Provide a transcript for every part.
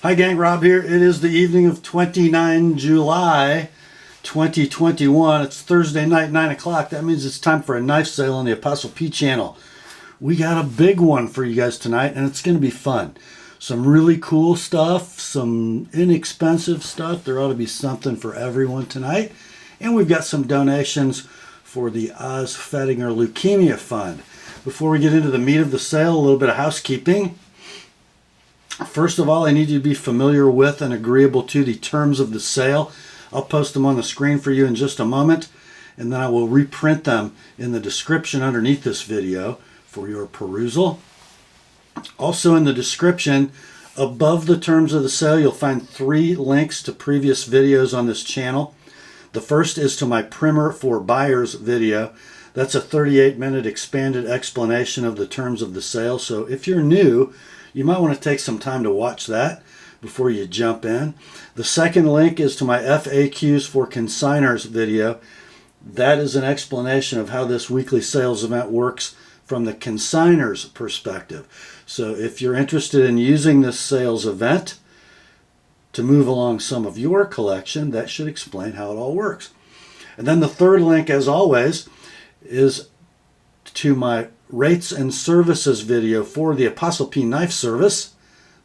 Hi gang, Rob here. It is the evening of 29 July 2021. It's Thursday night, 9 o'clock. That means it's time for a knife sale on the Apostle P channel. We got a big one for you guys tonight, and it's going to be fun. Some really cool stuff, some inexpensive stuff. There ought to be something for everyone tonight. And we've got some donations for the Oz Fettinger Leukemia Fund. Before we get into the meat of the sale, a little bit of housekeeping. First of all, I need you to be familiar with and agreeable to the terms of the sale. I'll post them on the screen for you in just a moment, and then I will reprint them in the description underneath this video for your perusal. Also in the description, above the terms of the sale, you'll find 3 links to previous videos on this channel. The first is to my Primer for Buyers video. That's a 38-minute expanded explanation of the terms of the sale. So if you're new, you might want to take some time to watch that before you jump in. The second link is to my FAQs for Consignors video. That is an explanation of how this weekly sales event works from the consignors perspective. So if you're interested in using this sales event to move along some of your collection, that should explain how it all works. And then the third link, as always, is to my Rates and Services video for the TheApostleP Knife Service,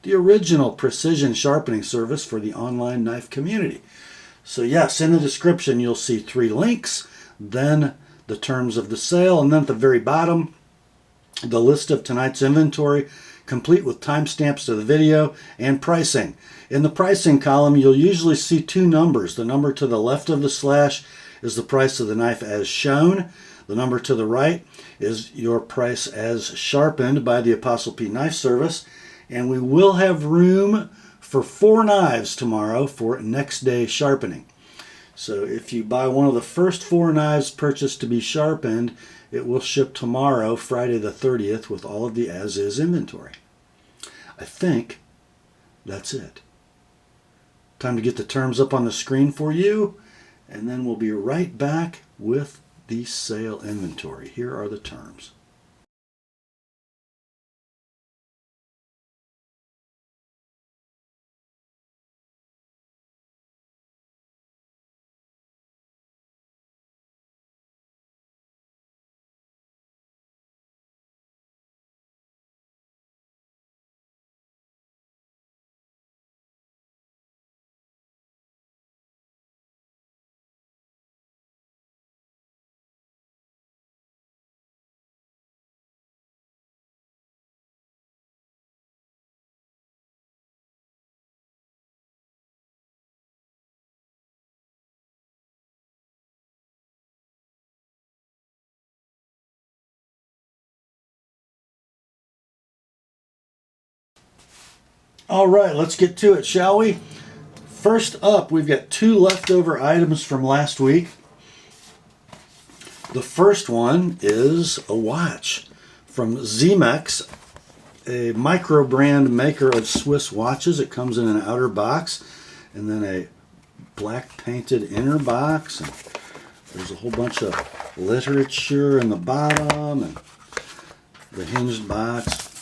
the original precision sharpening service for the online knife community. So yes, in the description you'll see 3 links, then the terms of the sale, and then at the very bottom, the list of tonight's inventory, complete with timestamps to the video and pricing. In the pricing column, you'll usually see 2 numbers. The number to the left of the slash is the price of the knife as shown. The number to the right is your price as sharpened by the TheApostleP Knife Service. And we will have room for 4 knives tomorrow for next day sharpening. So if you buy one of the first 4 knives purchased to be sharpened, it will ship tomorrow, Friday the 30th, with all of the as-is inventory. I think that's it. Time to get the terms up on the screen for you, and then we'll be right back with the sale inventory. Here are the terms. All right, let's get to it, shall we? First up, we've got 2 leftover items from last week. The first one is a watch from Xemex, a micro brand maker of Swiss watches. It comes in an outer box and then a black painted inner box. And there's a whole bunch of literature in the bottom and the hinged box.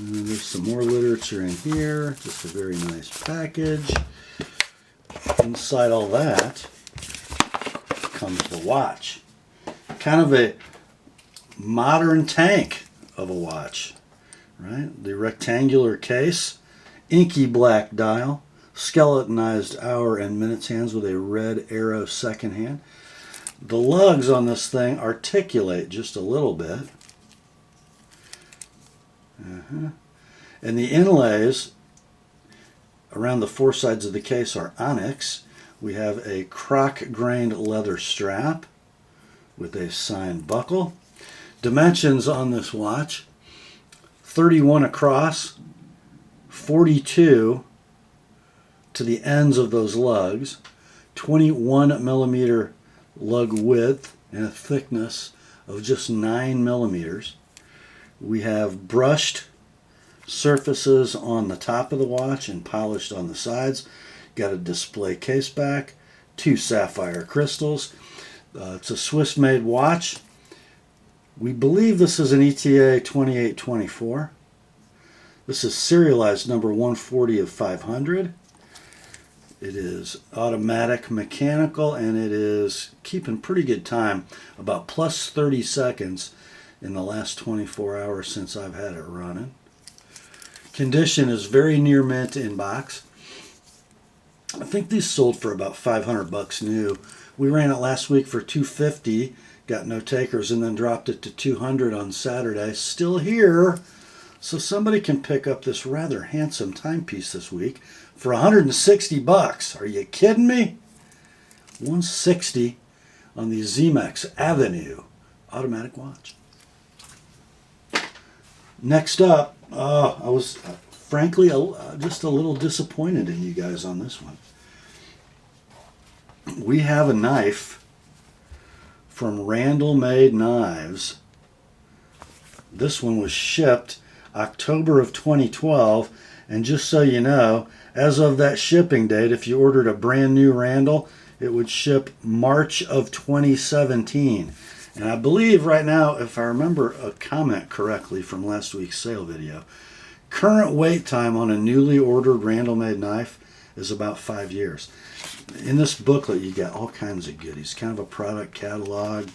And there's some more literature in here. Just a very nice package. Inside all that comes the watch. Kind of a modern tank of a watch, right? The rectangular case, inky black dial, skeletonized hour and minutes hands with a red arrow second hand. The lugs on this thing articulate just a little bit. And the inlays around the 4 sides of the case are onyx. We have a croc-grained leather strap with a signed buckle. Dimensions on this watch: 31 across, 42 to the ends of those lugs, 21 millimeter lug width, and a thickness of just 9 millimeters. We have brushed surfaces on the top of the watch and polished on the sides. Got a display case back, 2 sapphire crystals. It's a Swiss-made watch. We believe this is an ETA 2824. This is serialized number 140 of 500. It is automatic mechanical, and it is keeping pretty good time, about plus 30 seconds in the last 24 hours since I've had it running. Condition is very near mint in box. I think these sold for about 500 bucks new. We ran it last week for $250, got no takers, and then dropped it to $200 on Saturday. Still here, so somebody can pick up this rather handsome timepiece this week for 160 bucks. Are you kidding me? 160 on the Xemex Avenue automatic watch. Next up, I was frankly just a little disappointed in you guys on this one. We have a knife from Randall Made Knives. This one was shipped October of 2012, and just so you know, as of that shipping date, if you ordered a brand new Randall, it would ship March of 2017. And I believe right now, if I remember a comment correctly from last week's sale video, current wait time on a newly ordered Randall Made knife is about 5 years. In this booklet, you got all kinds of goodies, kind of a product catalog,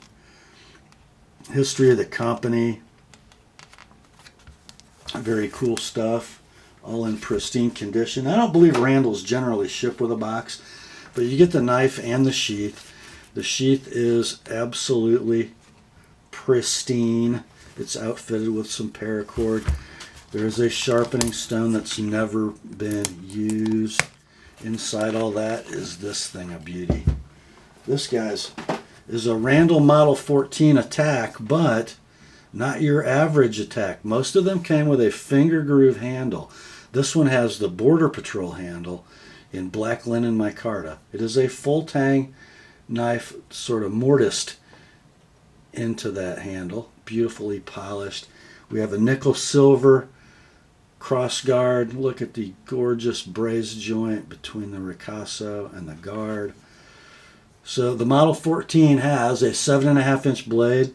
history of the company, very cool stuff, all in pristine condition. I don't believe Randalls generally ship with a box, but you get the knife and the sheath. The sheath is absolutely pristine. It's outfitted with some paracord. There is a sharpening stone that's never been used. Inside all that is this thing of beauty. This, guys, is a Randall Model 14 attack, but not your average attack. Most of them came with a finger groove handle. This one has the Border Patrol handle in black linen micarta. It is a full tang knife, sort of mortised into that handle, beautifully polished. We have a nickel silver cross guard. Look at the gorgeous braze joint between the ricasso and the guard. So the Model 14 has a 7.5-inch blade.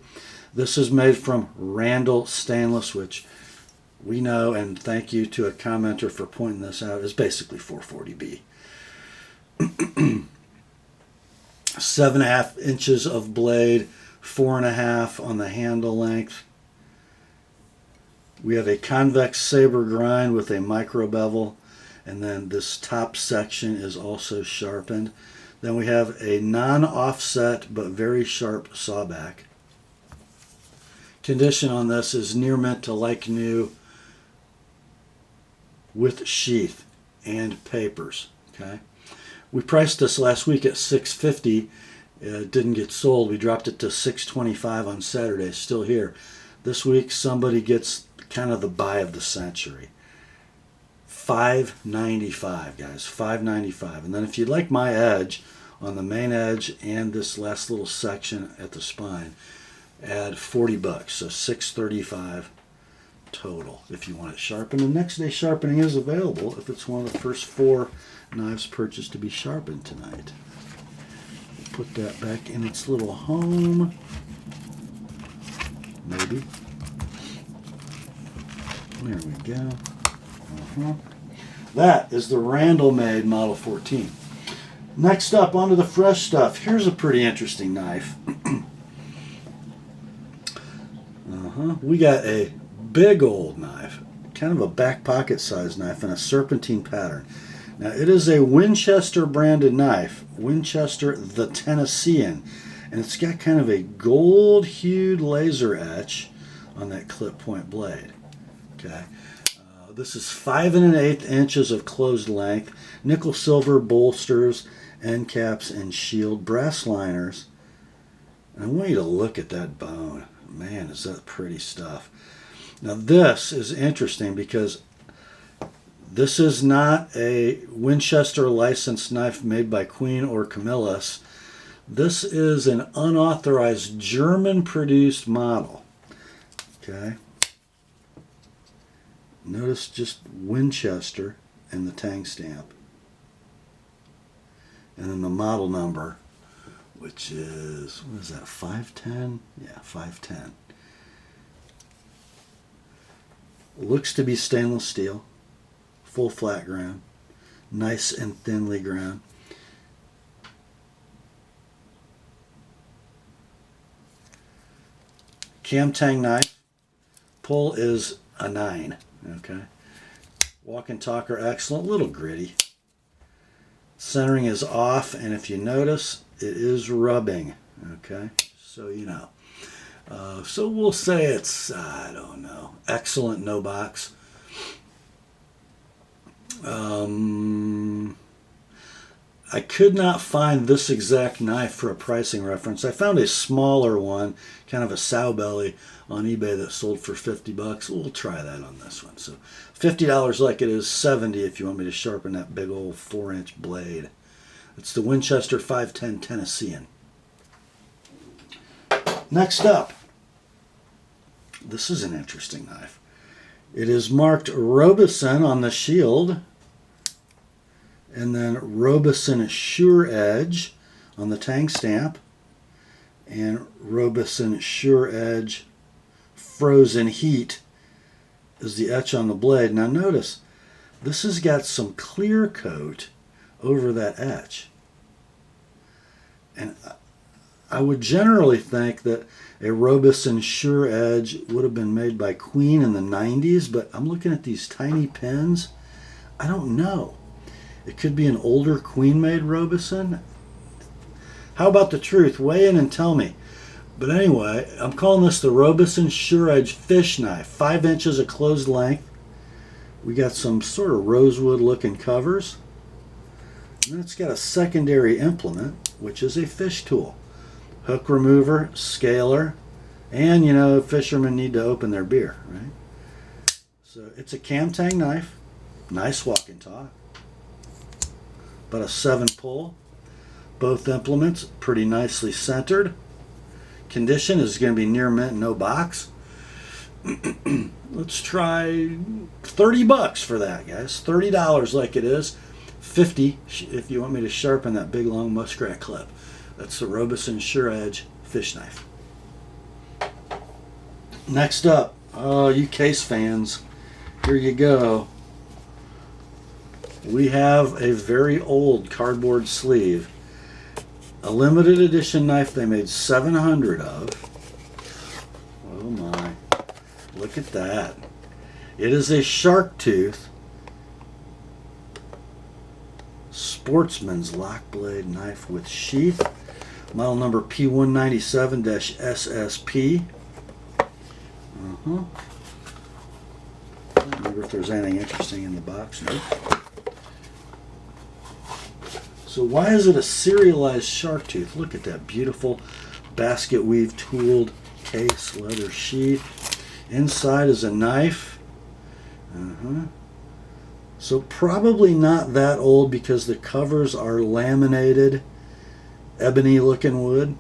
This is made from Randall stainless, which we know, and thank you to a commenter for pointing this out, is basically 440B. 7.5 inches of blade, 4.5 on the handle length. We have a convex saber grind with a micro bevel, and then this top section is also sharpened. Then we have a non-offset but very sharp sawback. Condition on this is near mint to like new with sheath and papers. Okay, we priced this last week at $650. It didn't get sold. We dropped it to $625 on Saturday. Still here. This week somebody gets kind of the buy of the century. $595, guys. $595. And then if you'd like my edge on the main edge and this last little section at the spine, add 40 bucks, so $635 total if you want it sharpened. And next day sharpening is available if it's one of the first 4 knives purchased to be sharpened tonight. We'll put that back in its little home. Maybe. There we go. That is the Randall Made Model 14. Next up, onto the fresh stuff. Here's a pretty interesting knife. We got a big old knife, kind of a back pocket size knife in a serpentine pattern. Now it is a Winchester branded knife, Winchester the Tennessean, and it's got kind of a gold hued laser etch on that clip point blade. Okay, this is 5 1/8 inches of closed length, nickel silver bolsters, end caps, and shield brass liners. And I want you to look at that bone. Man, is that pretty stuff. Now this is interesting because this is not a Winchester licensed knife made by Queen or Camillus. This is an unauthorized German produced model. Okay. Notice just Winchester and the tang stamp. And then the model number, which is, what is that, 510? Yeah, 510. Looks to be stainless steel, full flat ground, nice and thinly ground. Cam tang knife. Pull is a 9. Okay. Walk and talk are excellent. A little gritty. Centering is off, and if you notice, it is rubbing. Okay. So you know. So we'll say it's, I don't know, excellent, no box. I could not find this exact knife for a pricing reference. I found a smaller one, kind of a sow belly, on eBay that sold for $50. We'll try that on this one. So $50 like it is, $70 if you want me to sharpen that big old 4-inch blade. It's the Winchester 510 Tennessean. Next up, this is an interesting knife. It is marked Robeson on the shield, and then Robeson Shuredge on the tang stamp, and Robeson Shuredge Frozen Heat is the etch on the blade. Now notice, this has got some clear coat over that etch. And I would generally think that a Robeson Shuredge would have been made by Queen in the 90s, but I'm looking at these tiny pins. I don't know. It could be an older Queen-made Robeson. How about the truth? Weigh in and tell me. But anyway, I'm calling this the Robeson Shuredge fish knife. 5 inches of closed length. We got some sort of rosewood-looking covers. And then it's got a secondary implement, which is a fish tool. Hook remover, scaler, and, you know, fishermen need to open their beer, right? So it's a cam tang knife. Nice walk and talk. About a 7 pull. Both implements pretty nicely centered. Condition is going to be near mint, no box. Let's try $30 for that, guys. $30 like it is. $50 if you want me to sharpen that big long muskrat clip. That's the Robeson Shuredge fish knife. Next up, oh, you case fans, here you go. We have a very old cardboard sleeve. A limited edition knife they made 700 of. Oh my. Look at that. It is a shark tooth sportsman's lock blade knife with sheath. Model number P197-SSP. I don't remember if there's anything interesting in the box. Nope. So why is it a serialized shark tooth? Look at that beautiful basket weave tooled case, leather sheath. Inside is a knife. So probably not that old because the covers are laminated, ebony looking wood.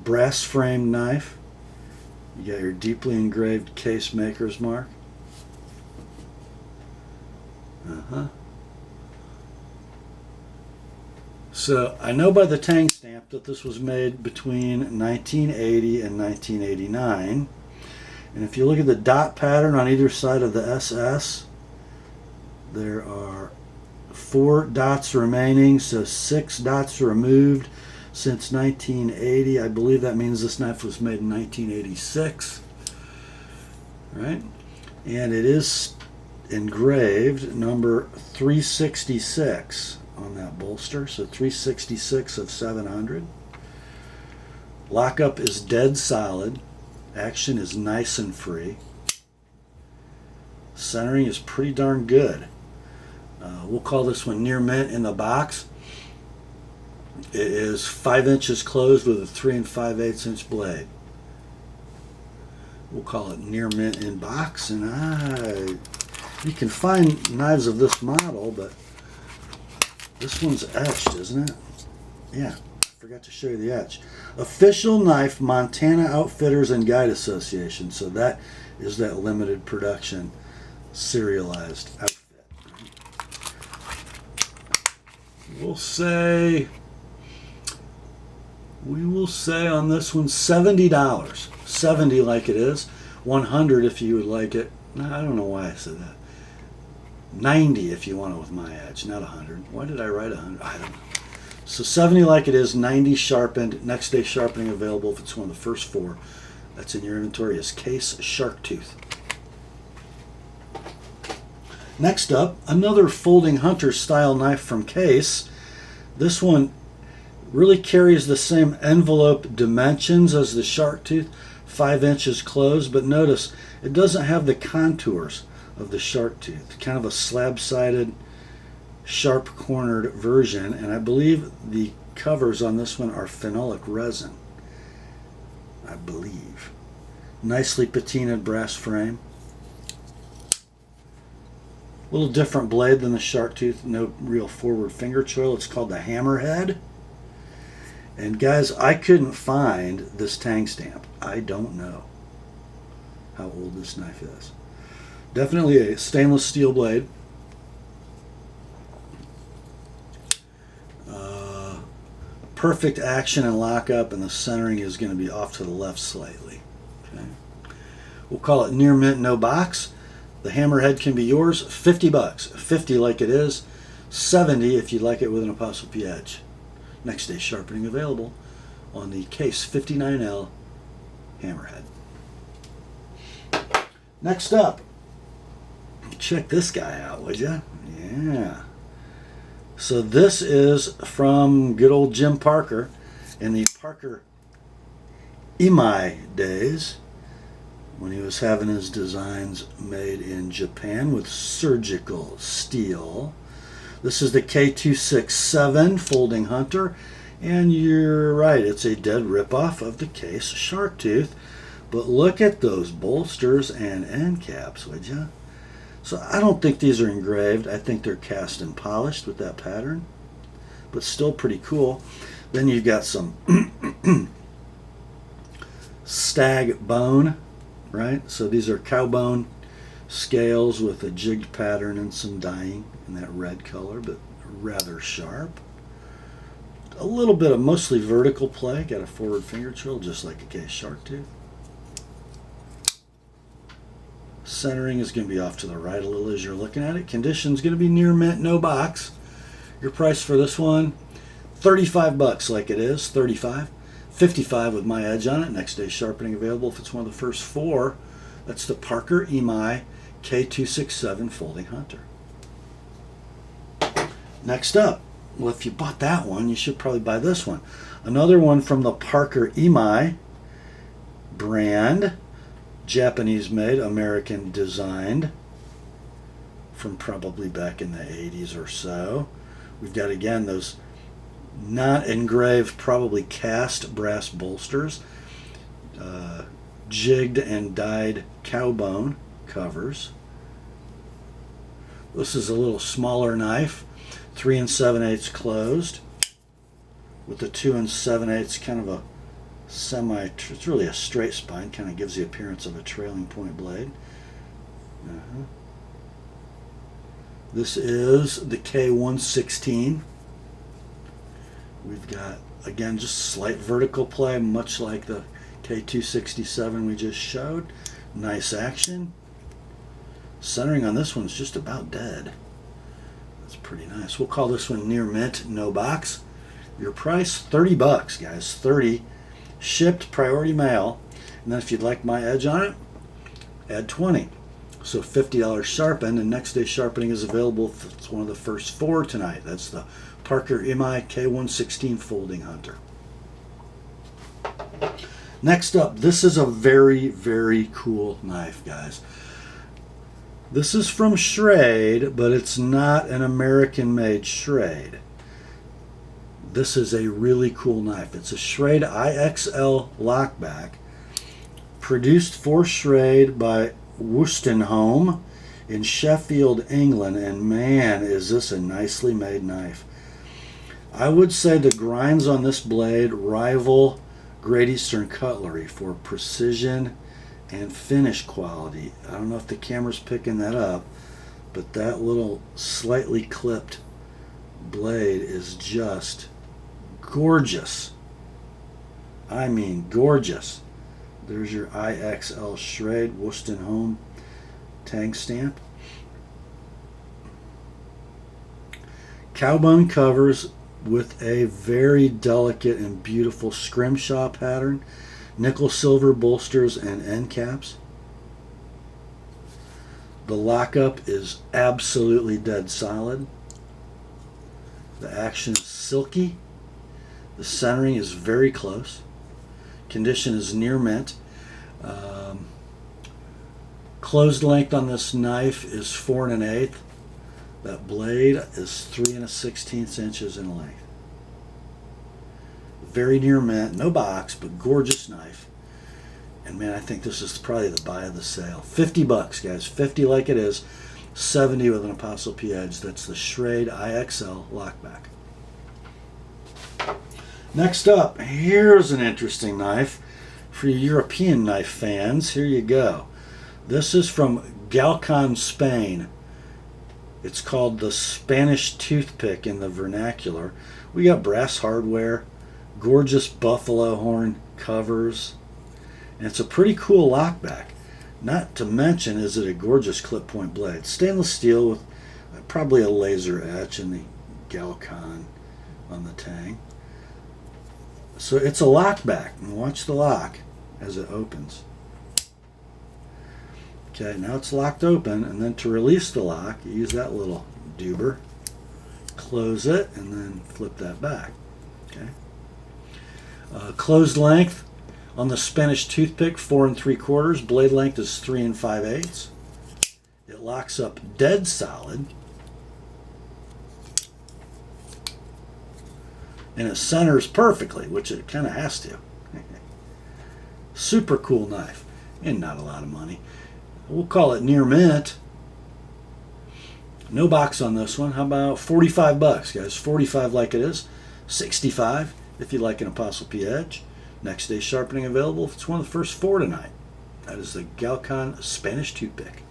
Brass framed knife. You got your deeply engraved case maker's mark. So I know by the tang stamp that this was made between 1980 and 1989. And if you look at the dot pattern on either side of the SS, there are 4 dots remaining, so 6 dots removed since 1980. I believe that means this knife was made in 1986. Right? And it is engraved number 366 on that bolster, so 366 of 700. Lockup is dead solid. Action is nice and free. Centering is pretty darn good. We'll call this one near mint in the box. It is 5 inches closed with a 3 5/8 inch blade. We'll call it near mint in box. And you can find knives of this model, but this one's etched, isn't it? Yeah, I forgot to show you the etch. Official knife, Montana Outfitters and Guide Association. So that is that limited production serialized outfit. We will say on this one $70. $70 like it is. 100 if you would like it. No, I don't know why I said that. 90 if you want it with my edge, not 100. Why did I write 100? I don't know. So 70 like it is, 90 sharpened, next day sharpening available if it's one of the first 4 that's in your inventory is Case Shark Tooth. Next up, another folding hunter style knife from Case. This one really carries the same envelope dimensions as the Shark Tooth, 5 inches closed, but notice it doesn't have the contours of the Shark Tooth. Kind of a slab-sided, sharp-cornered version, and I believe the covers on this one are phenolic resin. I believe. Nicely patinaed brass frame. A little different blade than the Shark Tooth, no real forward finger choil. It's called the Hammerhead. And guys, I couldn't find this tang stamp. I don't know how old this knife is. Definitely a stainless steel blade. Perfect action and lockup, and the centering is going to be off to the left slightly. Okay. We'll call it near mint, no box. The Hammerhead can be yours. 50 bucks. 50 like it is. 70 if you'd like it with an ApostleP edge. Next day sharpening available on the Case 59L Hammerhead. Next up, check this guy out, would ya? Yeah. So this is from good old Jim Parker in the Parker Imai days when he was having his designs made in Japan with surgical steel. This is the K267 Folding Hunter, and you're right, it's a dead ripoff of the Case Shark Tooth. But look at those bolsters and end caps, would ya? So I don't think these are engraved. I think they're cast and polished with that pattern, but still pretty cool. Then you've got some stag bone, right? So these are cow bone scales with a jigged pattern and some dyeing in that red color, but rather sharp. A little bit of mostly vertical play. Got a forward finger choil just like a Case Shark Tooth. Centering is going to be off to the right a little as you're looking at it. Condition's going to be near mint, no box. Your price for this one, 35 bucks like it is, 35. 55 with my edge on it. Next day sharpening available if it's one of the first 4. That's the Parker Imai K267 Folding Hunter. Next up, well, if you bought that one, you should probably buy this one. Another one from the Parker Imai brand. Japanese made, American designed, from probably back in the 80s or so. We've got again those not engraved, probably cast brass bolsters, jigged and dyed cow bone covers. This is a little smaller knife, 3 7/8 closed, with the 2 7/8 kind of a it's really a straight spine, kind of gives the appearance of a trailing point blade. This is the K116. We've got, again, just slight vertical play, much like the K267 we just showed. Nice action. Centering on this one's just about dead. That's pretty nice. We'll call this one near mint, no box. Your price, 30 bucks, guys, 30. Shipped priority mail, and then if you'd like my edge on it, add 20. So $50 sharpened, and next day sharpening is available if it's one of the first 4 tonight. That's the Parker Imai K116 Folding Hunter. Next up, this is a very, very cool knife, guys. This is from Schrade, but it's not an American-made Schrade. This is a really cool knife. It's a Schrade IXL Lockback, produced for Schrade by Wolstenholme in Sheffield, England, and man, is this a nicely made knife. I would say the grinds on this blade rival Great Eastern cutlery for precision and finish quality. I don't know if the camera's picking that up, but that little slightly clipped blade is just gorgeous. I mean gorgeous. There's your IXL Schrade Worcester Home tag stamp. Cowbone covers with a very delicate and beautiful scrimshaw pattern. Nickel silver bolsters and end caps. The lockup is absolutely dead solid. The action is silky. The centering is very close. Condition is near mint. Closed length on this knife is 4 1/8. That blade is 3 16 inches in length. Very near mint, no box, but gorgeous knife. And man, I think this is probably the buy of the sale. $50, guys. 50 like it is. 70 with an Apostle P edge. That's the Schrade IXL Lockback. Next up, here's an interesting knife for you European knife fans. Here you go. This is from Galcon, Spain. It's called the Spanish Toothpick in the vernacular. We got brass hardware, gorgeous buffalo horn covers, and it's a pretty cool lockback. Not to mention, is it a gorgeous clip point blade. Stainless steel with probably a laser etch in the Galcon on the tang. So it's a lockback, and watch the lock as it opens. Okay, now it's locked open, and then to release the lock, you use that little doober, close it, and then flip that back. Okay. Closed length on the Spanish Toothpick, 4 3/4. Blade length is 3 5/8. It locks up dead solid, and it centers perfectly, which it kind of has to. Super cool knife, and not a lot of money. We'll call it near mint. No box on this one. How about $45, guys? 45 like it is. 65 if you like an Apostle P edge. Next day sharpening available if it's one of the first 4 tonight. That is the Galcon Spanish Toothpick.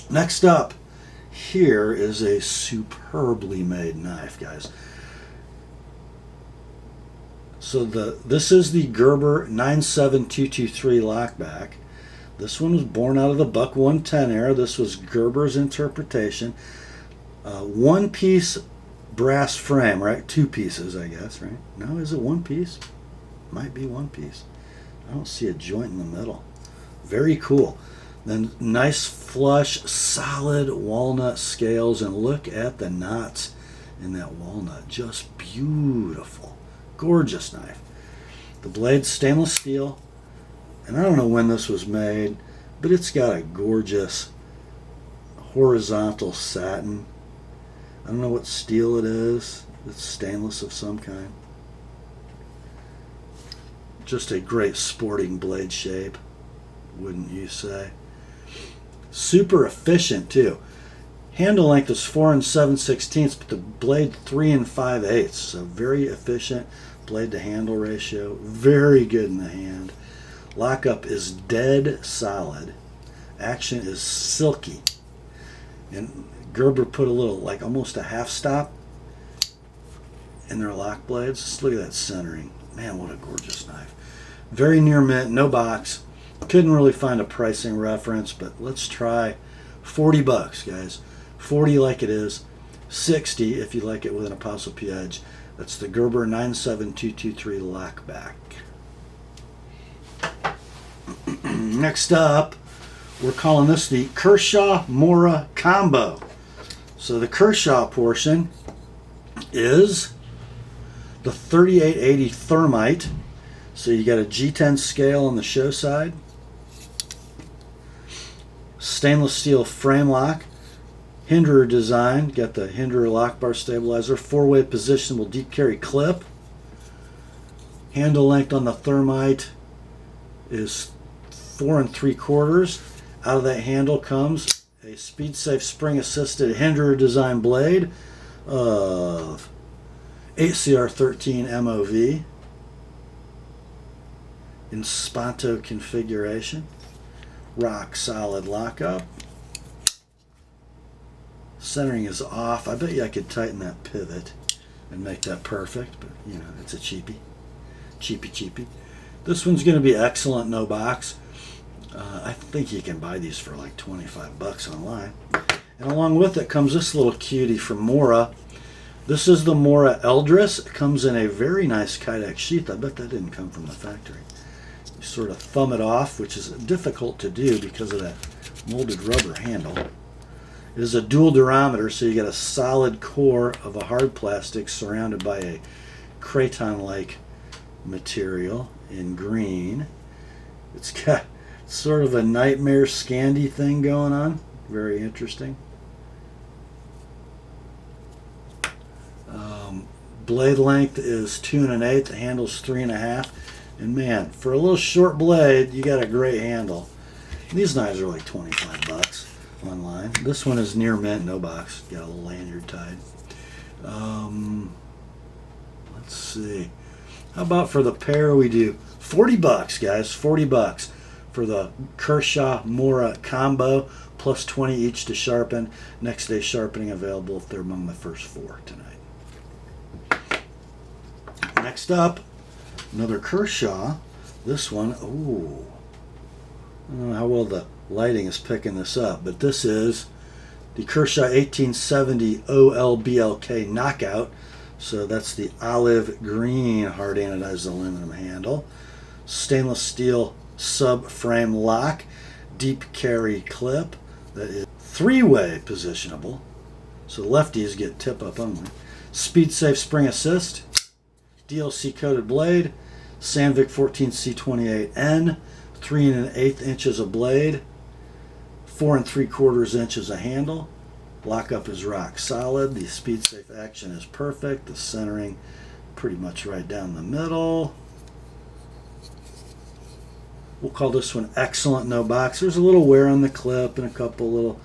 Next up, here is a superbly made knife, guys. So this is the Gerber 97223 Lockback. This one was born out of the Buck 110 era. This was Gerber's interpretation. One piece brass frame, right? 2 pieces, I guess, right? No, is it 1 piece? Might be 1 piece. I don't see a joint in the middle. Very cool. Then nice flush, solid walnut scales, and look at the knots in that walnut. Just beautiful. Gorgeous knife. The blade's stainless steel. And I don't know when this was made, but it's got a gorgeous horizontal satin. I don't know what steel it is. It's stainless of some kind. Just a great sporting blade shape, wouldn't you say? Super efficient too. Handle length is 4 7/16, but the blade 3 5/8. So very efficient blade to handle ratio. Very good in the hand. Lockup is dead solid. Action is silky. And Gerber put a little, like almost a half stop in their lock blades. Just look at that centering. Man, what a gorgeous knife. Very near mint, no box. Couldn't really find a pricing reference, but let's try $40, guys. 40 like it is. 60 if you like it with an Apostle P edge. That's the Gerber 97223 Lockback. Next up, we're calling this the Kershaw Mora combo. So the Kershaw portion is the 3880 Thermite. So you got a G10 scale on the show side. Stainless steel frame lock. Hinderer design. Got the Hinderer lock bar stabilizer. 4-way positionable deep carry clip. Handle length on the Thermite is 4 3/4. Out of that handle comes a speed safe spring assisted Hinderer design blade of 8CR13 MOV in Sponto configuration. Rock solid lockup. Centering is off. I bet you I could tighten that pivot and make that perfect, but you know, it's a cheapie. Cheapie. This one's going to be excellent, no box. I think you can buy these for like 25 bucks online. And along with it comes this little cutie from Mora. This is the Mora Eldris. It comes in a very nice Kydex sheath. I bet that didn't come from the factory. You sort of thumb it off, which is difficult to do because of that molded rubber handle. It is a dual durometer, so you get a solid core of a hard plastic surrounded by a craton-like material in green. It's got sort of a nightmare Scandi thing going on. Very interesting. Blade length is 2 1/8. The handle's 3 1/2. And man, for a little short blade, you got a great handle. These knives are like 25 bucks online. This one is near mint, no box. Got a little lanyard tied. Let's see. How about for the pair we do 40 bucks, guys. 40 bucks for the Kershaw Mora combo, plus 20 each to sharpen. Next day sharpening available if they're among the first 4 tonight. Next up, another Kershaw. This one, ooh. I don't know how well the lighting is picking this up, but this is the Kershaw 1870 OLBLK Knockout. So that's the olive green hard anodized aluminum handle. Stainless steel subframe lock, deep carry clip that is 3-way positionable. So lefties get tip up only. Speed safe spring assist, DLC coated blade, Sandvik 14C28N, 3 1/8 inches of blade, 4 3/4 inches of handle. Lockup is rock solid. The speed safe action is perfect. The centering pretty much right down the middle. We'll call this one excellent, no box. There's a little wear on the clip and a couple little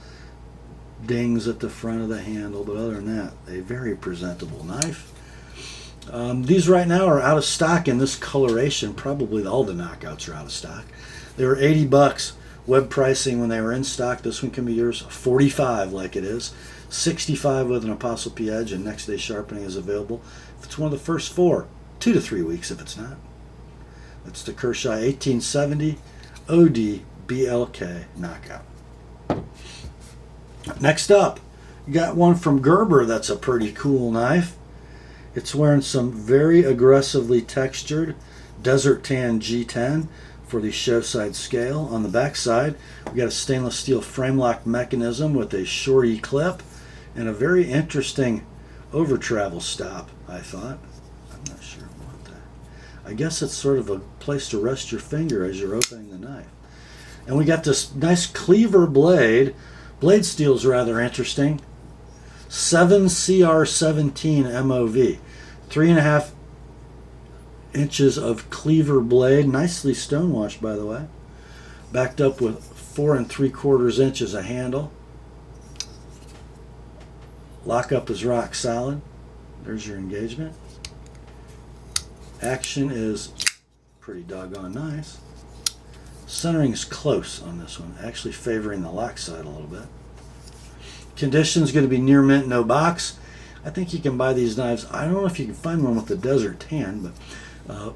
dings at the front of the handle, but other than that, a very presentable knife. These right now are out of stock in this coloration. Probably all the knockouts are out of stock. They were 80 bucks web pricing when they were in stock. This one can be yours 45 like it is. 65 with an ApostleP edge, and next day sharpening is available if it's one of the first 4. 2 to 3 weeks if it's not. That's the Kershaw 1870 OLBLK Knockout. Next up, you got one from Gerber that's a pretty cool knife. It's wearing some very aggressively textured Desert Tan G10 for the show side scale. On the back side, we got a stainless steel frame lock mechanism with a shorty clip and a very interesting over travel stop, I thought. I'm not sure about that. I guess it's sort of a place to rest your finger as you're opening the knife. And we got this nice Cleaver blade. Blade steel's rather interesting. 7CR17 MOV. 3 1/2 inches of Cleaver blade. Nicely stonewashed, by the way. Backed up with 4 3/4 inches of handle. Lockup is rock solid. There's your engagement. Action is pretty doggone nice. Centering is close on this one, actually favoring the lock side a little bit. Condition's going to be near mint, no box. I think you can buy these knives. I don't know if you can find one with the Desert Tan, but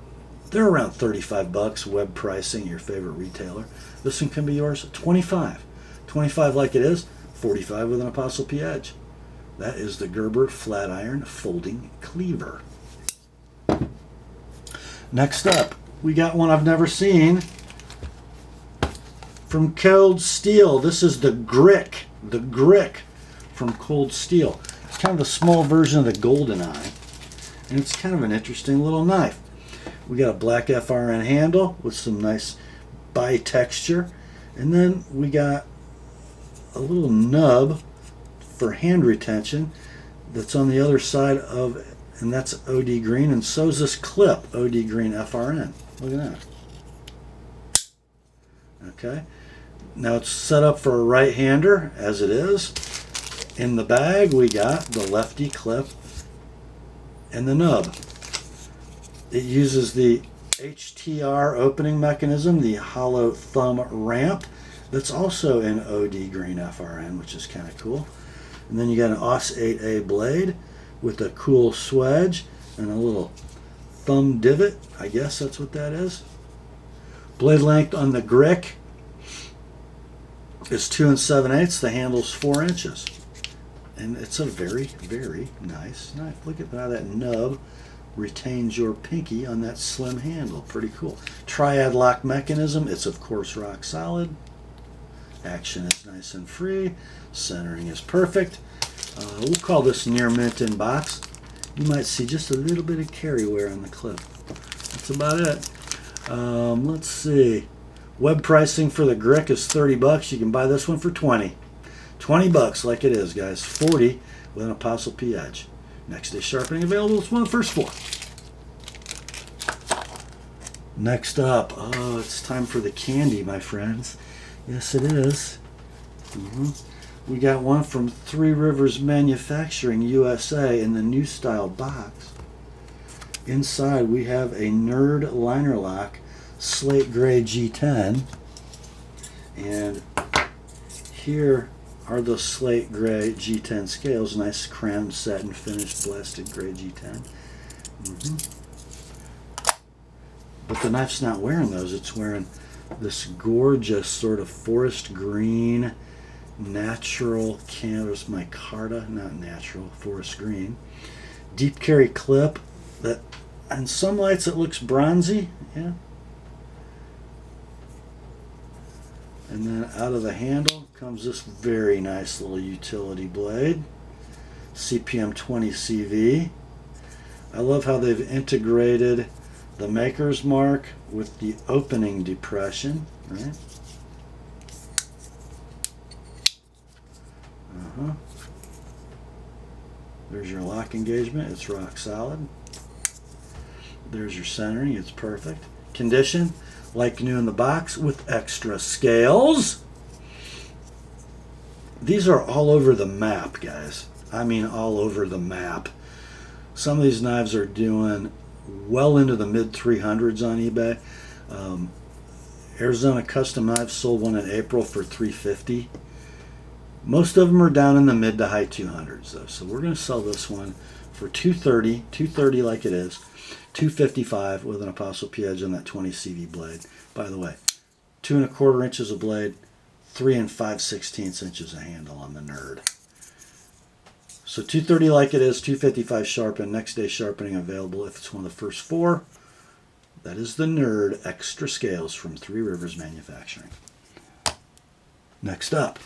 they're around 35 bucks web pricing, your favorite retailer. This one can be yours 25. 25 like it is, 45 with an ApostleP edge. That is the Gerber Flatiron Folding Cleaver. Next up, we got one I've never seen from Cold Steel. This is the Grik. The Grik from Cold Steel. It's kind of a small version of the GoldenEye, and it's kind of an interesting little knife. We got a black FRN handle with some nice bi-texture, and then we got a little nub for hand retention that's on the other side of it, and that's OD green, and so is this clip, OD green FRN. Look at that. Okay. Now it's set up for a right-hander, as it is. In the bag, we got the lefty clip and the nub. It uses the HTR opening mechanism, the hollow thumb ramp, that's also in OD green FRN, which is kind of cool. And then you got an AUS 8A blade with a cool swedge and a little thumb divot. I guess that's what that is. Blade length on the Grik is 2 7/8. The handle's 4 inches. And it's a very, very nice knife. Look at how that nub retains your pinky on that slim handle. Pretty cool. Triad lock mechanism. It's of course rock solid. Action is nice and free. Centering is perfect. We'll call this near mint in box. You might see just a little bit of carry wear on the clip. That's about it. Let's see. Web pricing for the Grik is $30. You can buy this one for 20. 20 bucks like it is, guys. 40 with an Apostle P edge. Next day sharpening available. It's one of the first 4. Next up, oh, it's time for the candy, my friends. Yes, it is. We got one from Three Rivers Manufacturing USA in the new style box. Inside we have a Nerd liner lock slate gray G10, and here are the slate gray G10 scales. Nice crown satin finished blasted gray G10. But the knife's not wearing those. It's wearing this gorgeous sort of forest green natural canvas micarta, not natural, forest green. Deep carry clip that on some lights it looks bronzy, yeah. And then out of the handle comes this very nice little utility blade, CPM 20 CV. I love how they've integrated the maker's mark with the opening depression, right? There's your lock engagement. It's rock solid. There's your centering. It's perfect. Condition, like new in the box with extra scales. These are all over the map, guys. I mean all over the map. Some of these knives are doing well into the mid 300s on eBay. Arizona Custom Knives sold one in April for $350. Most of them are down in the mid to high 200s though. So we're going to sell this one for $230 like it is, $255 with an Apostle P edge on that 20 CV blade. By the way, 2 1/4 inches of blade, 3 5/16 inches of handle on the Nerd. So $230 like it is, $255 sharpen. Next day sharpening available if it's one of the first 4. That is the Nerd extra scales from Three Rivers Manufacturing. Next up,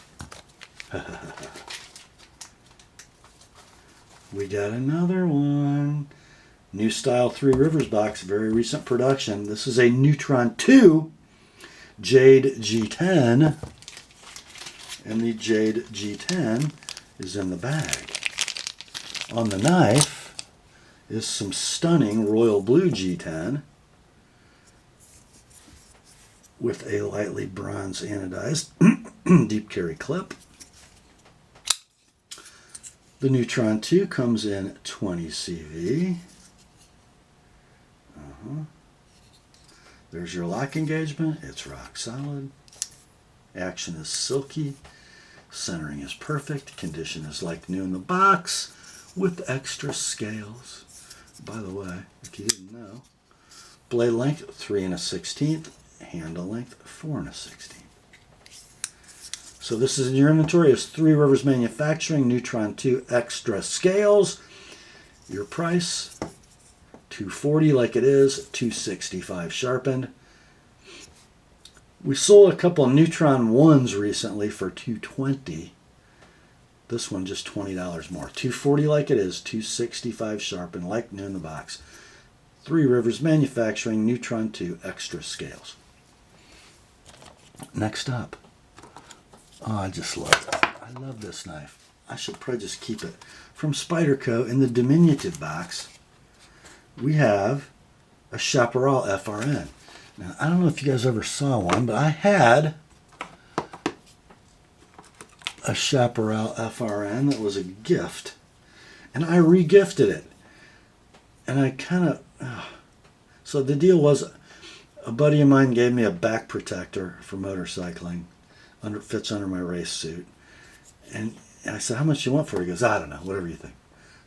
we got another one. New style Three Rivers box, very recent production. This is a Neutron 2 Jade G10, and the Jade G10 is in the bag. On the knife is some stunning royal blue G10 with a lightly bronze anodized deep carry clip. The Neutron 2 comes in 20 CV. There's your lock engagement. It's rock solid. Action is silky. Centering is perfect. Condition is like new in the box with extra scales. By the way, if you didn't know, blade length 3 1/16. Handle length 4 1/16. So this is in your inventory is Three Rivers Manufacturing Neutron 2 extra scales. Your price $240 like it is, $265 sharpened. We sold a couple of Neutron 1s recently for $220. This one just $20 more. $240 like it is, $265 sharpened, like new in the box. Three Rivers Manufacturing Neutron 2 extra scales. Next up. Oh, I just love it. I love this knife. I should probably just keep it. From Spyderco in the diminutive box, we have a Chaparral FRN. Now, I don't know if you guys ever saw one, but I had a Chaparral FRN that was a gift, and I re-gifted it. And I kind of... So the deal was, a buddy of mine gave me a back protector for motorcycling. Fits under my race suit. And I said, how much do you want for it? He goes, I don't know, whatever you think.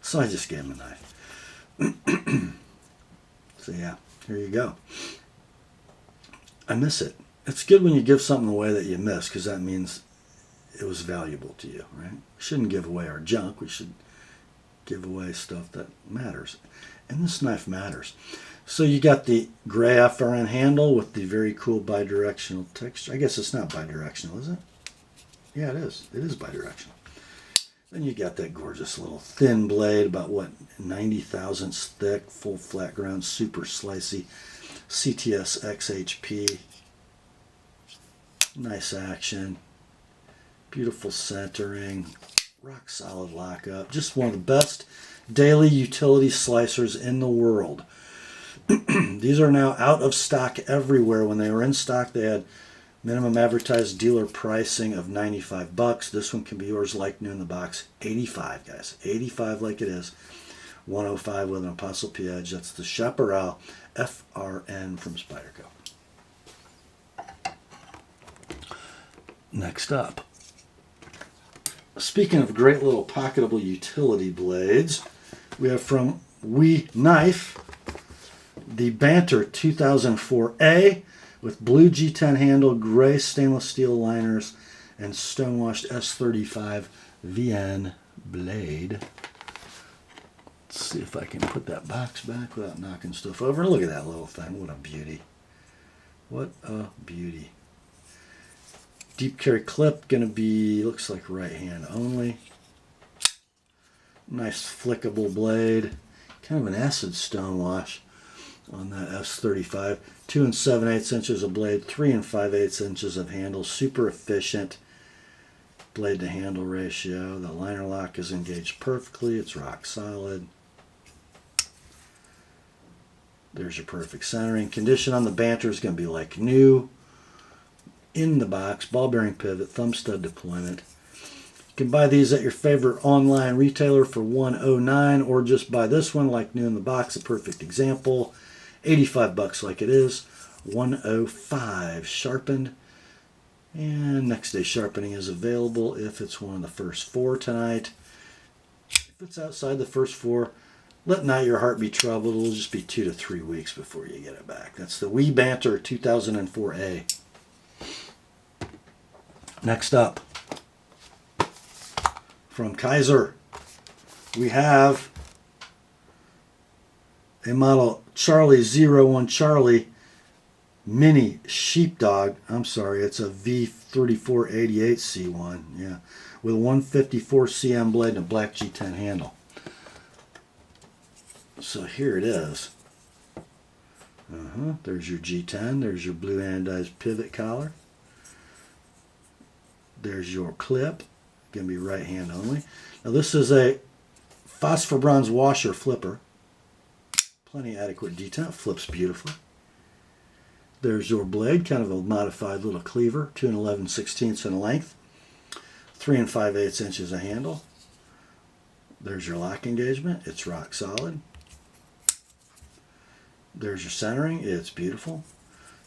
So I just gave him a knife. So yeah, here you go. I miss it. It's good when you give something away that you miss, because that means it was valuable to you, right? We shouldn't give away our junk. We should give away stuff that matters. And this knife matters. So you got the gray FRN handle with the very cool bidirectional texture. I guess it's not bidirectional, is it? Yeah, it is. It is bidirectional. Then you got that gorgeous little thin blade, about what, 90 thousandths thick, full flat ground, super slicey, CTS XHP. Nice action. Beautiful centering. Rock solid lockup. Just one of the best daily utility slicers in the world. These are now out of stock everywhere. When they were in stock, they had minimum advertised dealer pricing of $95. This one can be yours like new in the box. 85, guys. 85 like it is. 105 with an ApostleP edge. That's the Chaparral FRN from Spyderco. Next up. Speaking of great little pocketable utility blades, we have from Knife the Banter 2004A with blue G10 handle, gray stainless steel liners, and stonewashed S35 VN blade. Let's see if I can put that box back without knocking stuff over. Look at that little thing. What a beauty. What a beauty. Deep carry clip, going to be, looks like right hand only. Nice flickable blade. Kind of an acid stonewash on that S35. 2 7/8 inches of blade, 3 5/8 inches of handle. Super efficient blade to handle ratio. The liner lock is engaged perfectly. It's rock solid. There's your perfect centering. Condition on the Banter is going to be like new. In the box, ball bearing pivot, thumb stud deployment. You can buy these at your favorite online retailer for $109, or just buy this one like new in the box, a perfect example. $85 like it is. $105 sharpened. And next day sharpening is available if it's one of the first 4 tonight. If it's outside the first 4, let not your heart be troubled. It'll just be 2 to 3 weeks before you get it back. That's the Banter 2004A. Next up, from Kaiser, we have a model Charlie 01 Charlie Mini Sheepdog. I'm sorry, it's a V3488C1, yeah, with a 154 cm blade and a black G10 handle. So here it is. There's your G10. There's your blue anodized pivot collar. There's your clip. Going to be right hand only. Now this is a phosphor bronze washer flipper. Plenty adequate detail. Flips beautifully. There's your blade, kind of a modified little cleaver. 2 11/16 in length. 3 5/8 inches of handle. There's your lock engagement. It's rock solid. There's your centering. It's beautiful.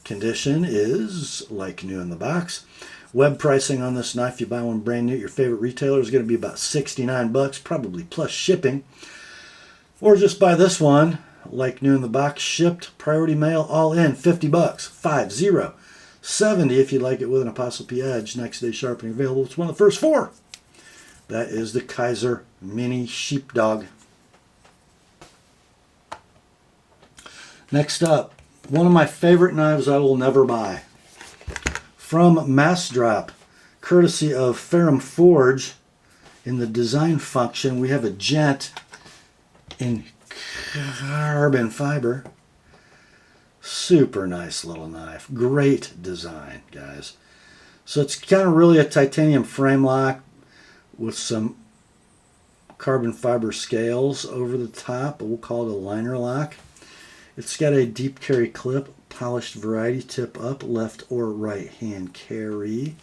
Condition is like new in the box. Web pricing on this knife, you buy one brand new at your favorite retailer, is going to be about $69, probably plus shipping. Or just buy this one, like new in the box, shipped, priority mail, all in, $50, 50, 70 if you'd like it with an ApostleP edge. Next day sharpening available. It's one of the first 4. That is the Kaiser Mini Sheepdog. Next up, one of my favorite knives I will never buy. From Mass Drop, courtesy of Ferrum Forge, in the design function, we have a gent in carbon fiber. Super nice little knife. Great design, guys. So it's kind of really a titanium frame lock with some carbon fiber scales over the top. We'll call it a liner lock. It's got a deep carry clip, polished variety tip up, left or right hand carry.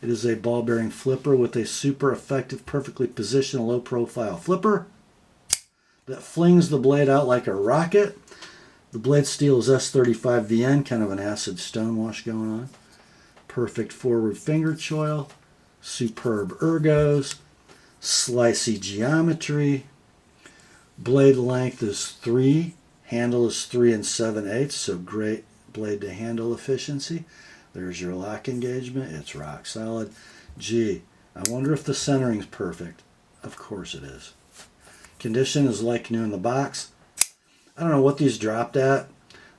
It is a ball bearing flipper with a super effective, perfectly positioned, low profile flipper that flings the blade out like a rocket. The blade steel is S35 VN, kind of an acid stonewash going on. Perfect forward finger choil, superb ergos, slicey geometry. Blade length is 3. Handle is 3 7/8, so great blade to handle efficiency. There's your lock engagement. It's rock solid. Gee, I wonder if the centering's perfect. Of course it is. Condition is like new in the box. I don't know what these dropped at,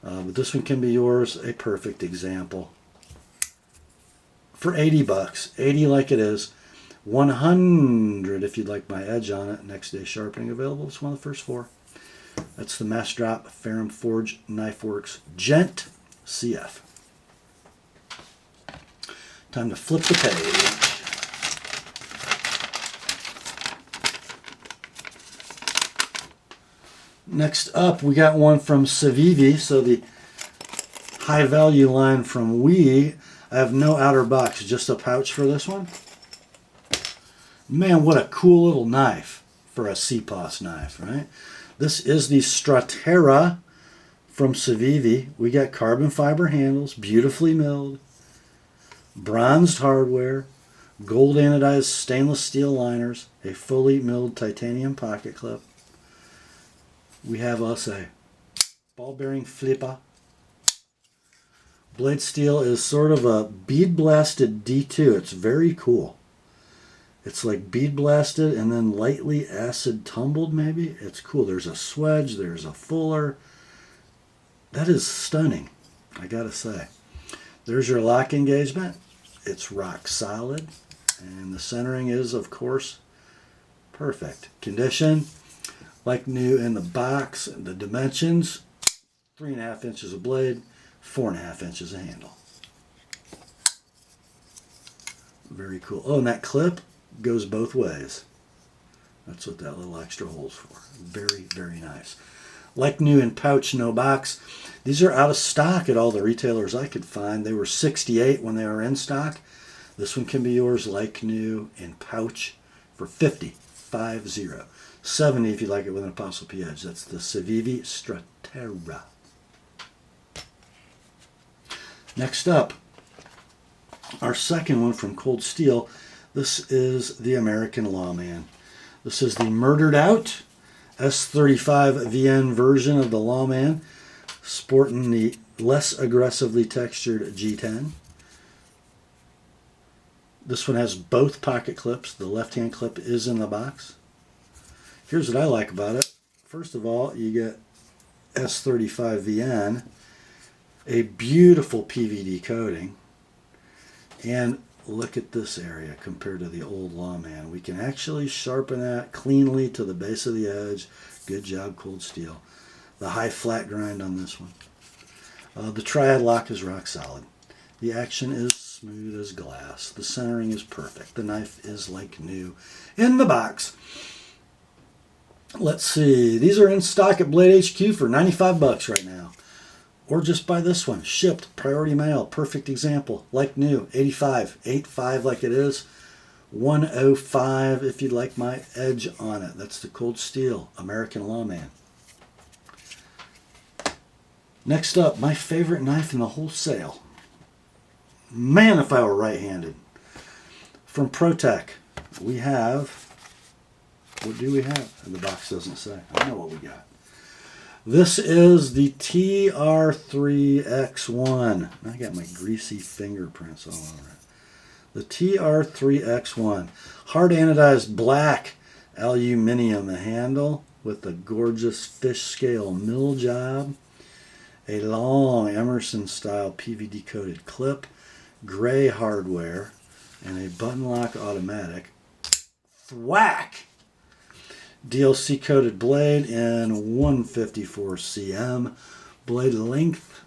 but this one can be yours. A perfect example. For 80 bucks. 80 like it is. 100 if you'd like my edge on it. Next day sharpening available. It's one of the first 4. That's the Mass Drop Ferrum Forge Knife Works Gent CF. Time to flip the page. Next up, we got one from Civivi, so the high value line from We. I have no outer box, just a pouch for this one. Man, what a cool little knife for a CPOS knife, right? This is the Stratera from Civivi. We got carbon fiber handles, beautifully milled, bronzed hardware, gold anodized stainless steel liners, a fully milled titanium pocket clip. We have us a ball bearing flipper. Blade steel is sort of a bead blasted D2. It's very cool. It's like bead blasted and then lightly acid tumbled maybe. It's cool. There's a swedge. There's a fuller. That is stunning, I gotta say. There's your lock engagement. It's rock solid. And the centering is, of course, perfect. Condition, like new in the box. The dimensions, 3.5 inches of blade, 4.5 inches of handle. Very cool. Oh, and that clip goes both ways. That's what that little extra hole's for. Very, very nice. Like new in pouch, no box. These are out of stock at all the retailers I could find. They were $68 when they were in stock. This one can be yours like new in pouch for $50. $70 if you like it with an Apostle P edge. That's the Civivi Stratera. Next up, our second one from Cold Steel. This is the American Lawman. This is the murdered out S35 VN version of the Lawman, sporting the less aggressively textured G10. This one has both pocket clips. The left-hand clip is in the box. Here's what I like about it. First of all, you get S35 VN, a beautiful PVD coating, and look at this area compared to the old Lawman. We can actually sharpen that cleanly to the base of the edge. Good job, Cold Steel. The high flat grind on this one. The triad lock is rock solid. The action is smooth as glass. The centering is perfect. The knife is like new in the box. Let's see. These are in stock at Blade HQ for 95 bucks right now. Or just buy this one. Shipped, priority mail, perfect example. Like new, 85. 85 like it is. 105 if you'd like my edge on it. That's the Cold Steel American Lawman. Next up, my favorite knife in the whole sale. Man, if I were right-handed. From ProTech, we have, what do we have? The box doesn't say. I know what we got. This is the TR3X1. I got my greasy fingerprints all over it. The TR3X1. Hard anodized black aluminum handle with a gorgeous fish scale mill job. A long Emerson style PVD coated clip. Gray hardware. And a button lock automatic. Thwack! DLC coated blade in 154 cm. Blade length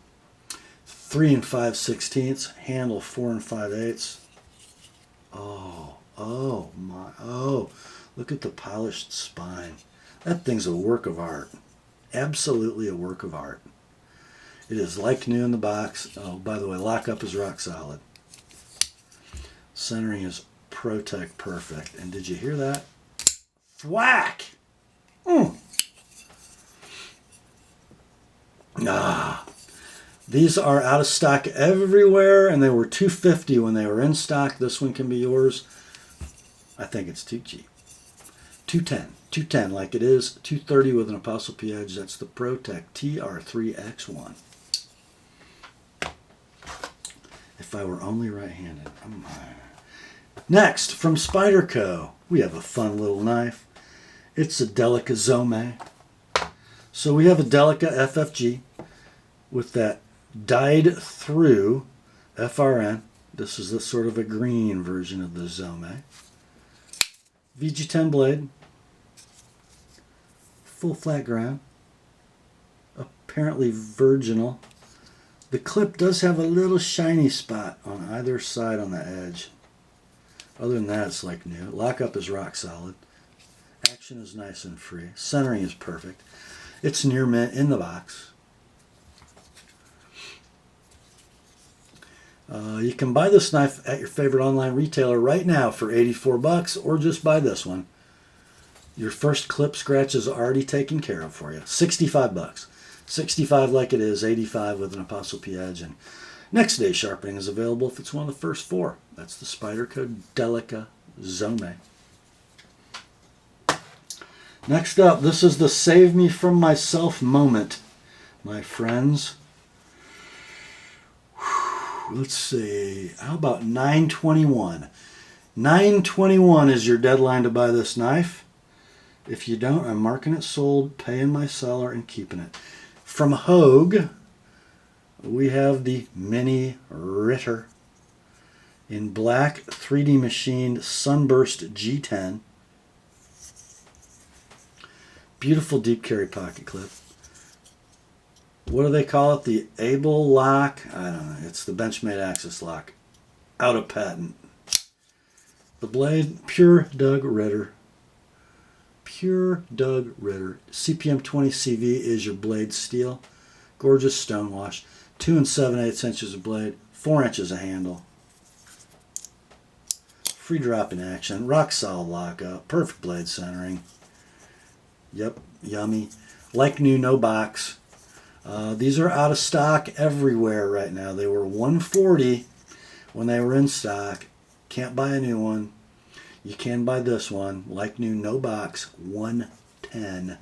3 5/16. Handle 4 5/8. Oh my, look at the polished spine. That thing's a work of art. Absolutely a work of art. It is like new in the box. Oh, by the way, lockup is rock solid. Centering is ProTech perfect. And did you hear that? Thwack! These are out of stock everywhere, and they were $250 when they were in stock. This one can be yours. I think it's too cheap. $210 like it is. $230 with an Apostle P edge. That's the ProTech TR3X1. If I were only right-handed. Next, from Spyderco, we have a fun little knife. It's a Delica Xome. So we have a Delica FFG with that dyed through FRN. This is the sort of a green version of the Xome. VG10 blade. Full flat ground. Apparently virginal. The clip does have a little shiny spot on either side on the edge. Other than that, it's like new. Lockup is rock solid. Action is nice and free. Centering is perfect. It's near mint in the box. You can buy this knife at your favorite online retailer right now for $84, or just buy this one. Your first clip scratch is already taken care of for you. $65. 65 like it is, 85 with an Apostle P edge, and next day sharpening is available if it's one of the first 4. That's the Spyderco Delica Xome. Next up, this is the save me from myself moment, my friends. Let's see, how about 9/21? 9/21 is your deadline to buy this knife. If you don't, I'm marking it sold, paying my seller, and keeping it. From Hogue, we have the Mini Ritter in black 3D machined Sunburst G10. Beautiful deep carry pocket clip. What do they call it? The Able lock? I don't know. It's the Benchmade Axis lock. Out of patent. The blade, pure Doug Ritter. Pure Doug Ritter. CPM 20 CV is your blade steel. Gorgeous stonewash. 2 7/8 inches of blade. 4 inches of handle. Free drop in action. Rock solid lockup. Perfect blade centering. Yep, yummy. Like new, no box. These are out of stock everywhere right now. They were $140 when they were in stock. Can't buy a new one. You can buy this one. Like new, no box. $110.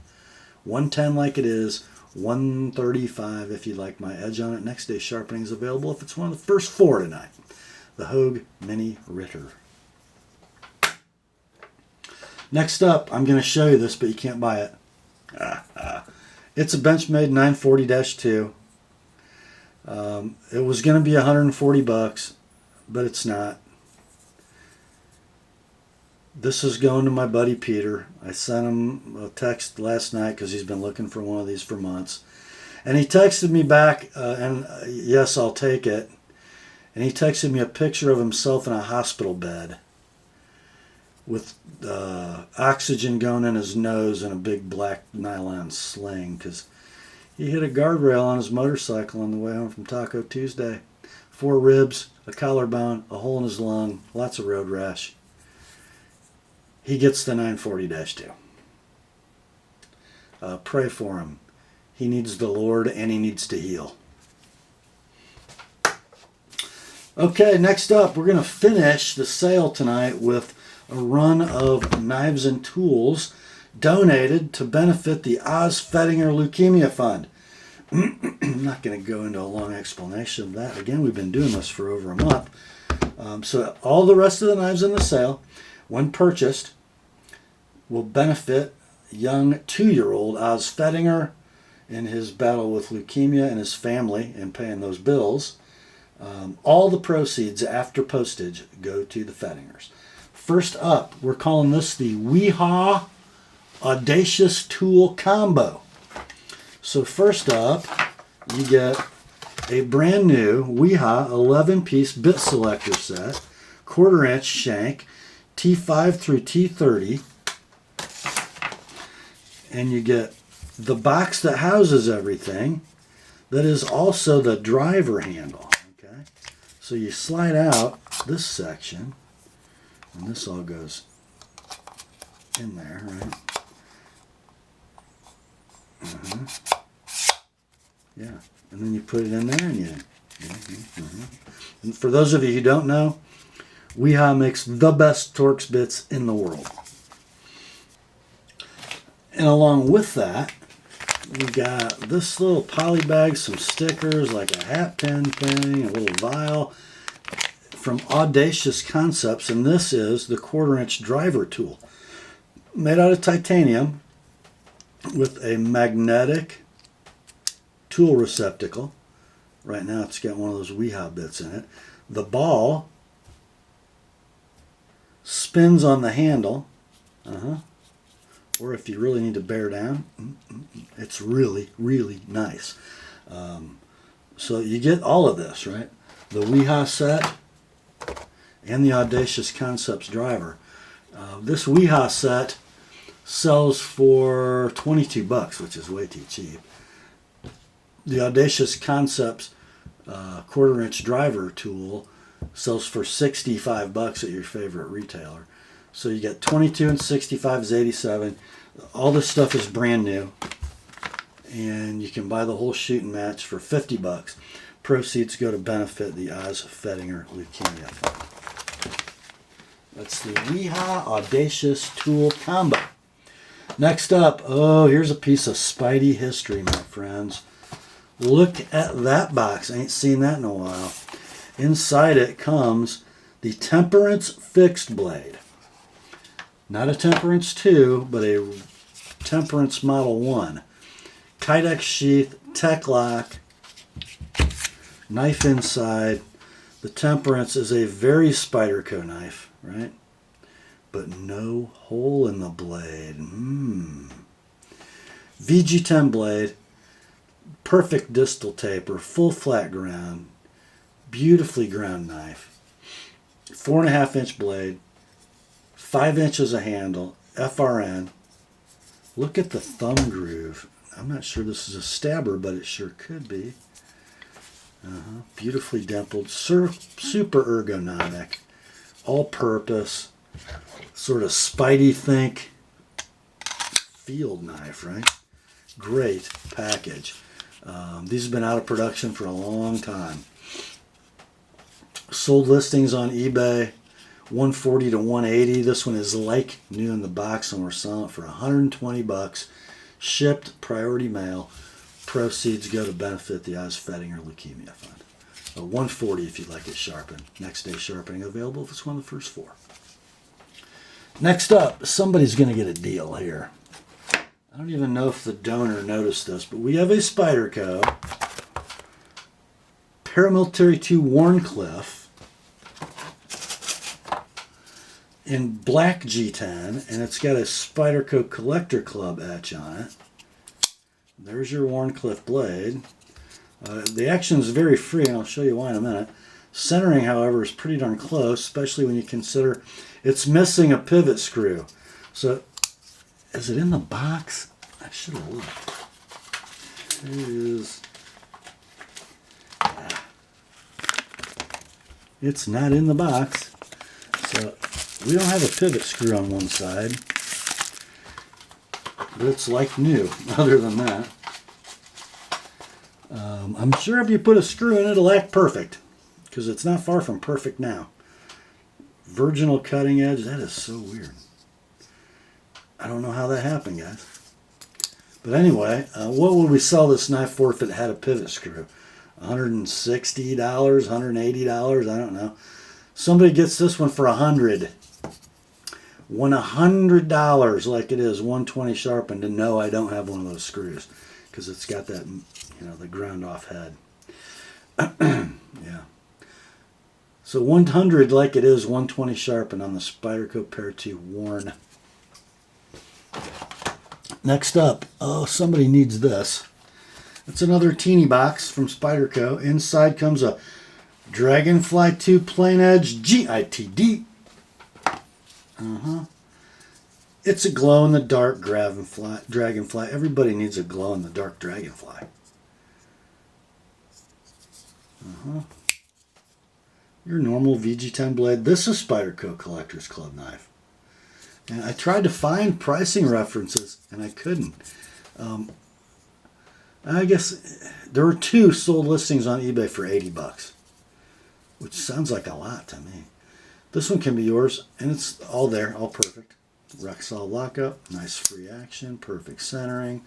$110 like it is. $135 if you like my edge on it. Next day sharpening is available if it's one of the first 4 tonight. The Hogue Mini Ritter. Next up, I'm going to show you this, but you can't buy it. It's a Benchmade 940-2. It was going to be $140, but it's not. This is going to my buddy Peter. I sent him a text last night because he's been looking for one of these for months. And he texted me back, and yes, I'll take it. And he texted me a picture of himself in a hospital bed with oxygen going in his nose and a big black nylon sling because he hit a guardrail on his motorcycle on the way home from Taco Tuesday. 4 ribs, a collarbone, a hole in his lung, lots of road rash. He gets the 940-2. Pray for him. He needs the Lord and he needs to heal. Okay, next up, we're going to finish the sale tonight with a run of knives and tools donated to benefit the Oz Fettinger Leukemia Fund. I'm not going to go into a long explanation of that. Again, we've been doing this for over a month. So all the rest of the knives in the sale, when purchased, will benefit young 2-year-old Oz Fettinger in his battle with leukemia and his family in paying those bills. All the proceeds after postage go to the Fettingers. First up, we're calling this the Weehaw Audacious Tool Combo. So first up, you get a brand new Weehaw 11-piece bit selector set, 1/4-inch shank, T5 through T30, and you get the box that houses everything that is also the driver handle. Okay, so you slide out this section, and this all goes in there, right? Yeah, and then you put it in there, and you. And for those of you who don't know, Weehaw makes the best Torx bits in the world. And along with that, we got this little poly bag, some stickers, like a hat pin thing, a little vial, from Audacious Concepts, and this is the 1/4" driver tool. Made out of titanium with a magnetic tool receptacle. Right now it's got one of those Weehaw bits in it. The ball spins on the handle. Or if you really need to bear down, it's really, really nice. So you get all of this, right? The Weehaw set and the Audacious Concepts driver. This Weehaw set sells for $22, which is way too cheap. The Audacious Concepts 1/4" driver tool sells for $65 at your favorite retailer. So you get 22 and 65 is 87. All this stuff is brand new, and you can buy the whole shoot and match for $50. Proceeds go to benefit the Oz Fettinger Leukemia Fund. That's the Weehaw Audacious Tool Combo. Next up, here's a piece of Spidey history, my friends. Look at that box. I ain't seen that in a while. Inside it comes the Temperance Fixed Blade. Not a Temperance 2, but a Temperance Model 1. Kydex sheath, tech lock, knife inside. The Temperance is a very Spyderco knife, right? But no hole in the blade. VG10 blade, perfect distal taper, full flat ground, beautifully ground knife. 4.5" blade, 5 inches of handle, FRN. Look at the thumb groove. I'm not sure this is a stabber, but it sure could be. Beautifully dimpled, super ergonomic, all-purpose, sort of Spidey think field knife, right? Great package. These have been out of production for a long time. Sold listings on eBay, $140 to $180. This one is like new in the box, and we're selling it for $120. Shipped, priority mail. Proceeds go to benefit the Oz Fettinger Leukemia Fund. $140 if you'd like it sharpened. Next day sharpening available if it's one of the first 4. Next up, somebody's going to get a deal here. I don't even know if the donor noticed this, but we have a Spyderco Paramilitary 2 Warncliffe in black G10, and it's got a Spyderco Collector Club etch on it. There's your Warncliffe blade. The action is very free, and I'll show you why in a minute. Centering, however, is pretty darn close, especially when you consider it's missing a pivot screw. So, is it in the box? I should have looked. It is. It's not in the box. So, we don't have a pivot screw on one side. But it's like new, other than that. I'm sure if you put a screw in it, it'll act perfect. Because it's not far from perfect now. Virginal cutting edge, that is so weird. I don't know how that happened, guys. But anyway, what would we sell this knife for if it had a pivot screw? $160, $180, I don't know. Somebody gets this one for $100. Won $100 like it is, 120 sharpened, and no, I don't have one of those screws because it's got that, the ground off head. Yeah. So 100 like it is, 120 sharpened on the Spyderco Pair 2 worn. Next up, somebody needs this. It's another teeny box from Spyderco. Inside comes a Dragonfly 2 plain edge GITD. It's a glow-in-the-dark dragonfly. Everybody needs a glow-in-the-dark dragonfly. Your normal VG10 blade. This is Spyderco Collector's Club knife. And I tried to find pricing references, and I couldn't. I guess there were 2 sold listings on eBay for $80, which sounds like a lot to me. This one can be yours, and it's all there, all perfect. Rexall lockup, nice free action, perfect centering.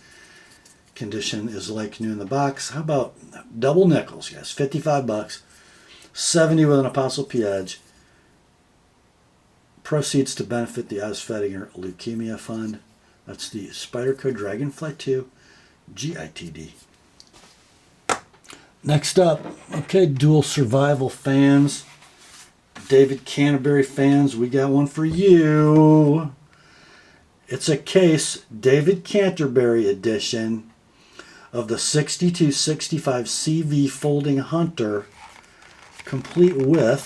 Condition is like new in the box. How about double nickels, guys? $55. 70 with an Apostle P edge. Proceeds to benefit the Osfedinger Leukemia Fund. That's the Spyderco Dragonfly 2 GITD. Next up, okay, dual survival fans. David Canterbury fans, we got one for you. It's a case, David Canterbury edition of the 6265 CV Folding Hunter, complete with,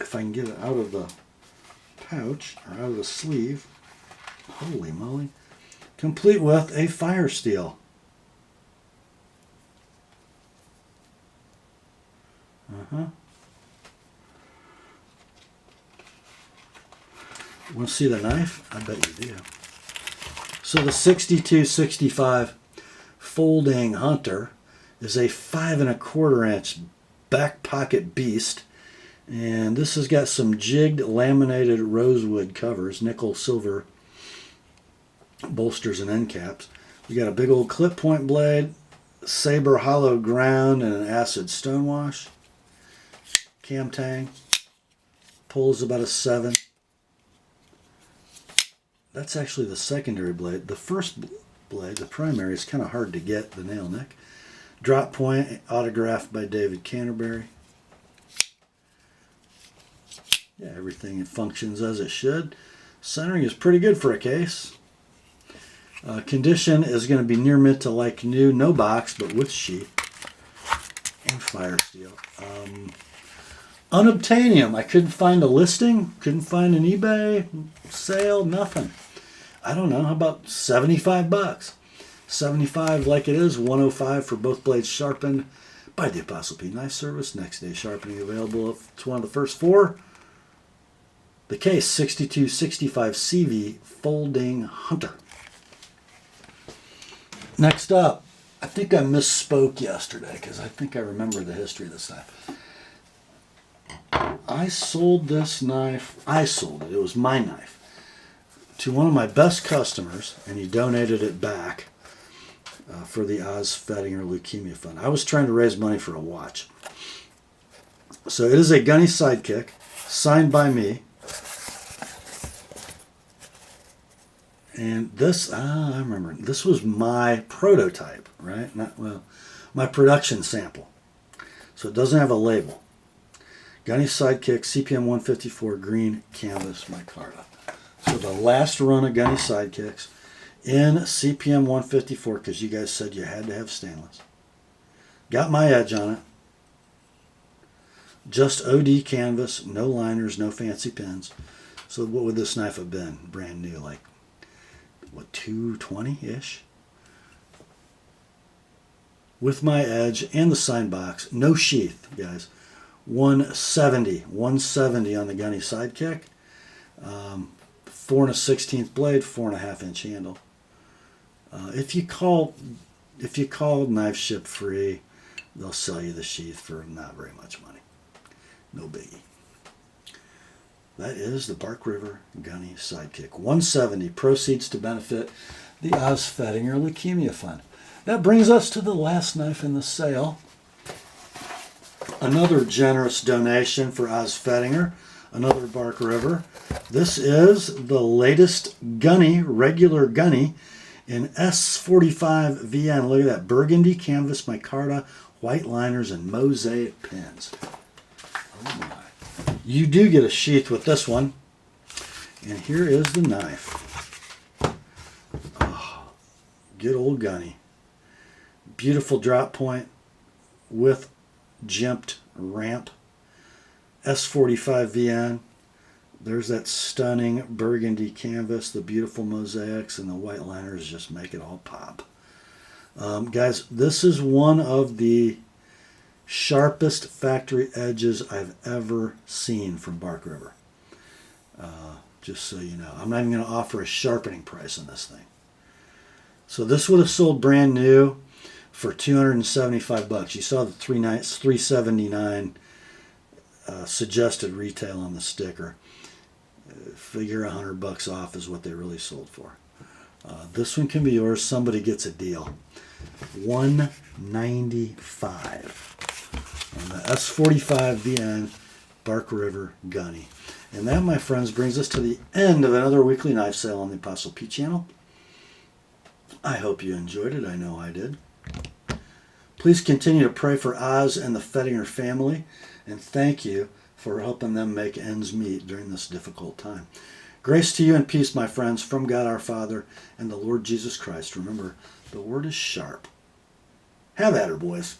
if I can get it out of the pouch or out of the sleeve, holy moly, complete with a fire steel. Want to see the knife? I bet you do. So the 6265 Folding Hunter is a 5 1/4 inch back pocket beast, and this has got some jigged laminated rosewood covers, nickel silver bolsters and end caps. We got a big old clip point blade, saber hollow ground, and an acid stonewash. Cam tang. Pull is about a 7. That's actually the secondary blade. The first blade, the primary, is kind of hard to get, the nail nick. Drop point, autographed by David Canterbury. Yeah, everything functions as it should. Centering is pretty good for a case. Condition is going to be near mint to like new, no box, but with sheath and fire steel. Unobtainium. I couldn't find a listing, couldn't find an eBay sale, nothing. I don't know, how about 75 bucks? 75 like it is, 105 for both blades sharpened by the TheApostleP Knife Service. Next day sharpening available if it's one of the first 4. The case, 6265 CV Folding Hunter. Next up, I think I misspoke yesterday because I think I remember the history of this knife. I sold this knife, it was my knife, to one of my best customers, and he donated it back for the Osfedinger Leukemia Fund. I was trying to raise money for a watch. So it is a Gunny Sidekick, signed by me. And this, I remember, this was my prototype, right? My production sample. So it doesn't have a label. Gunny Sidekick, CPM 154, green canvas micarta. So the last run of Gunny Sidekicks in CPM 154, because you guys said you had to have stainless. Got my edge on it. Just OD canvas, no liners, no fancy pins. So what would this knife have been? Brand new, like, what, 220-ish? With my edge and the sign box. No sheath, guys. 170 on the Gunny Sidekick. 4 1/16 blade, 4 1/2 inch handle. If you call Knife Ship free, they'll sell you the sheath for not very much money. No biggie. That is the Bark River Gunny Sidekick. 170 proceeds to benefit the Osfedinger Leukemia Fund. That brings us to the last knife in the sale. Another generous donation for Osfedinger. Another Bark River. This is the latest Gunny, regular Gunny, in S45 VN. Look at that. Burgundy canvas micarta, white liners, and mosaic pins. Oh my. You do get a sheath with this one. And here is the knife. Oh, good old Gunny. Beautiful drop point with jimped ramp. S45 VN. There's that stunning burgundy canvas, the beautiful mosaics, and the white liners just make it all pop. Guys, this is one of the sharpest factory edges I've ever seen from Bark River. Just so you know. I'm not even going to offer a sharpening price on this thing. So this would have sold brand new for $275. You saw the $379 suggested retail on the sticker. Figure $100 off is what they really sold for. This one can be yours. Somebody gets a deal. $195. the S45VN Bark River Gunny. And that, my friends, brings us to the end of another weekly knife sale on the Apostle P channel. I hope you enjoyed it. I know I did. Please continue to pray for Oz and the Fettinger family, and thank you for helping them make ends meet during this difficult time. Grace to you and peace, my friends, from God our Father and the Lord Jesus Christ. Remember, the word is sharp. Have at her, boys.